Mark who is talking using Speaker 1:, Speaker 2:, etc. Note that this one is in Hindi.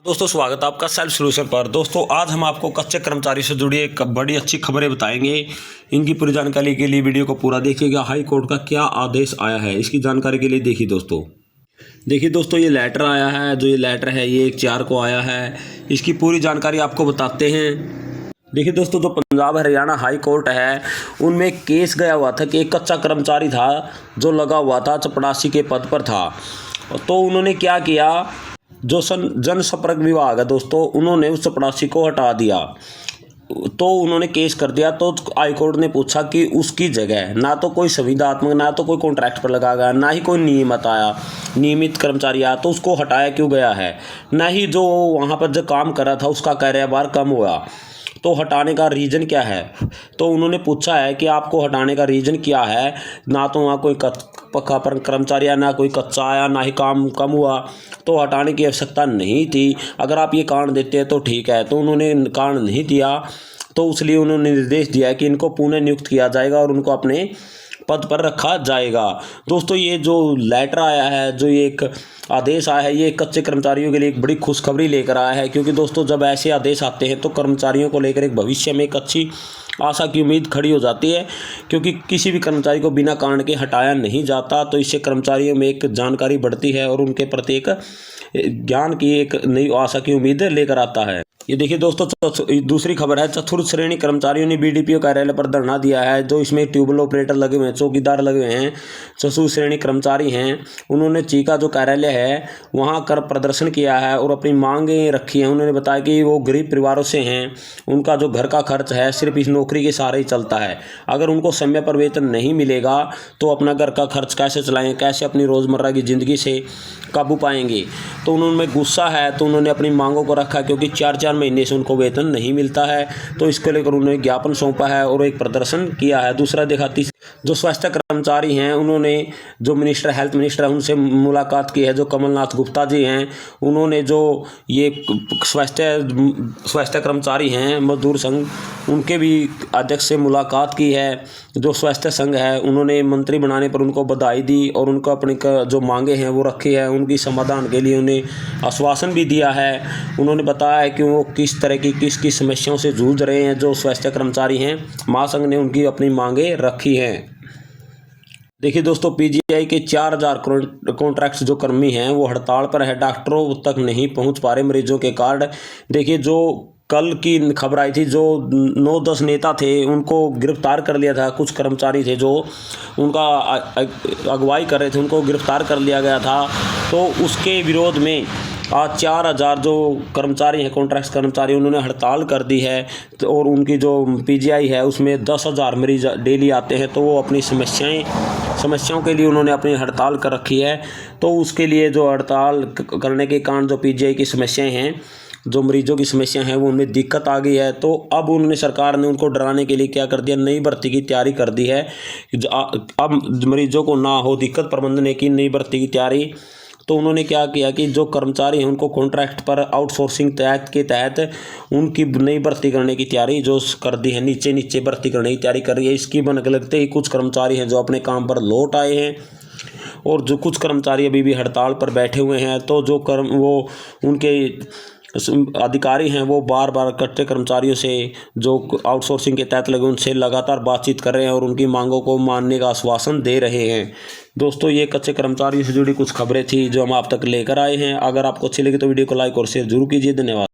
Speaker 1: दोस्तों स्वागत है आपका सेल्फ सोल्यूशन पर। दोस्तों आज हम आपको कच्चे कर्मचारी से जुड़ी एक बड़ी अच्छी खबरें बताएंगे। इनकी पूरी जानकारी के लिए वीडियो को पूरा देखिएगा। हाई कोर्ट का क्या आदेश आया है इसकी जानकारी के लिए देखिए दोस्तों ये लेटर आया है। जो ये लेटर है ये 1/4 को आया है। इसकी पूरी जानकारी आपको बताते हैं। देखिए दोस्तों, जो पंजाब हरियाणा हाई कोर्ट है उनमें एक केस गया हुआ था कि एक कच्चा कर्मचारी था जो लगा हुआ था, चपरासी के पद पर था। तो उन्होंने क्या किया, जो जनसंपर्क विभाग है दोस्तों, उन्होंने उस चपरासी को हटा दिया। तो उन्होंने केस कर दिया। तो हाई कोर्ट ने पूछा कि उसकी जगह ना तो कोई संविदात्मक, ना तो कोई कॉन्ट्रैक्ट पर लगा गया, ना ही कोई नियमित कर्मचारी आया, तो उसको हटाया क्यों गया है। ना ही जो वहाँ पर जो काम कर रहा था उसका कार्यभार कम हुआ, तो हटाने का रीज़न क्या है। तो उन्होंने पूछा है कि आपको हटाने का रीज़न क्या है। ना तो वहाँ कोई पक्का पर कर्मचारी आया, ना कोई कच्चा आया, ना ही काम कम हुआ, तो हटाने की आवश्यकता नहीं थी। अगर आप ये कारण देते हैं तो ठीक है। तो उन्होंने कारण नहीं दिया, तो इसलिए उन्होंने निर्देश दिया कि इनको पुनः नियुक्त किया जाएगा और उनको अपने पद पर रखा जाएगा। दोस्तों ये जो लेटर आया है, जो ये एक आदेश आया है, ये कच्चे कर्मचारियों के लिए एक बड़ी खुशखबरी लेकर आया है। क्योंकि दोस्तों जब ऐसे आदेश आते हैं तो कर्मचारियों को लेकर एक भविष्य में एक अच्छी आशा की उम्मीद खड़ी हो जाती है। क्योंकि किसी भी कर्मचारी को बिना कारण के हटाया नहीं जाता, तो इससे कर्मचारियों में एक जानकारी बढ़ती है और उनके प्रति एक ज्ञान की एक नई आशा की उम्मीद लेकर आता है। ये देखिए दोस्तों, दूसरी खबर है, चतुर्थ श्रेणी कर्मचारियों ने बीडीपीओ कार्यालय पर धरना दिया है। जो इसमें ट्यूबवेल ऑपरेटर लगे हुए हैं, चौकीदार लगे हुए हैं, चतुर्थ श्रेणी कर्मचारी हैं, उन्होंने चीका जो कार्यालय है वहाँ कर प्रदर्शन किया है और अपनी मांगें रखी हैं। उन्होंने बताया कि वो गरीब परिवारों से हैं, उनका जो घर का खर्च है सिर्फ इस नौकरी के सहारे ही चलता है। अगर उनको समय पर वेतन नहीं मिलेगा तो अपना घर का खर्च कैसे चलाएंगे, कैसे अपनी रोज़मर्रा की ज़िंदगी से काबू पाएंगे। तो उन्होंने गुस्सा है, तो उन्होंने अपनी मांगों को रखा। क्योंकि 4-4 महीने से उनको वेतन नहीं मिलता है, तो इसको लेकर उन्होंने ज्ञापन सौंपा है और एक प्रदर्शन किया है। दूसरा जो स्वास्थ्य कर्मचारी हैं, उन्होंने जो हेल्थ मिनिस्टर है उनसे मुलाकात की है। जो कमलनाथ गुप्ता जी हैं, उन्होंने जो ये स्वास्थ्य कर्मचारी हैं मजदूर संघ, उनके भी अध्यक्ष से मुलाकात की है। जो स्वास्थ्य संघ है उन्होंने मंत्री बनाने पर उनको बधाई दी और उनको अपनी जो मांगे हैं वो रखी है। उनकी समाधान के लिए उन्हें आश्वासन भी दिया है। उन्होंने बताया है कि वो किस तरह की किस समस्याओं से जूझ रहे हैं। जो स्वास्थ्य कर्मचारी हैं, महासंघ ने उनकी अपनी मांगे रखी हैं। देखिए दोस्तों, पीजीआई के 4000 कॉन्ट्रैक्ट्स जो कर्मी हैं वो हड़ताल पर है। डॉक्टरों तक नहीं पहुंच पा रहे मरीजों के कार्ड। देखिए, जो कल की खबर आई थी, जो 9-10 नेता थे उनको गिरफ्तार कर लिया था। कुछ कर्मचारी थे जो उनका अगुवाई कर रहे थे, उनको गिरफ्तार कर लिया गया था। तो उसके विरोध में आज 4000 जो कर्मचारी हैं, कॉन्ट्रैक्ट कर्मचारी, उन्होंने हड़ताल कर दी है। तो और उनकी जो पीजीआई है उसमें 10,000 मरीज डेली आते हैं। तो वो अपनी समस्याओं के लिए उन्होंने अपनी हड़ताल कर रखी है। तो उसके लिए जो हड़ताल करने के कारण जो पीजीआई की समस्याएं हैं, जो मरीजों की समस्या है, वो उनमें दिक्कत आ गई है। तो अब उन्होंने सरकार ने उनको डराने के लिए क्या कर दिया, नई भर्ती की तैयारी कर दी है। अब मरीजों को ना हो दिक्कत, प्रबंधन ने की नई भर्ती की तैयारी। तो उन्होंने क्या किया कि जो कर्मचारी हैं उनको कॉन्ट्रैक्ट पर आउटसोर्सिंग के तहत उनकी नई भर्ती करने की तैयारी जो कर दी है, नीचे भर्ती करने की तैयारी कर रही है। इसकी बनक लगते ही कुछ कर्मचारी हैं जो अपने काम पर लौट आए हैं और जो कुछ कर्मचारी अभी भी हड़ताल पर बैठे हुए हैं। तो जो उनके अधिकारी हैं वो बार बार कच्चे कर्मचारियों से जो आउटसोर्सिंग के तहत लगे उनसे लगातार बातचीत कर रहे हैं और उनकी मांगों को मानने का आश्वासन दे रहे हैं। दोस्तों ये कच्चे कर्मचारियों से जुड़ी कुछ खबरें थी जो हम आप तक लेकर आए हैं। अगर आपको अच्छी लगी तो वीडियो को लाइक और शेयर जरूर कीजिए। धन्यवाद।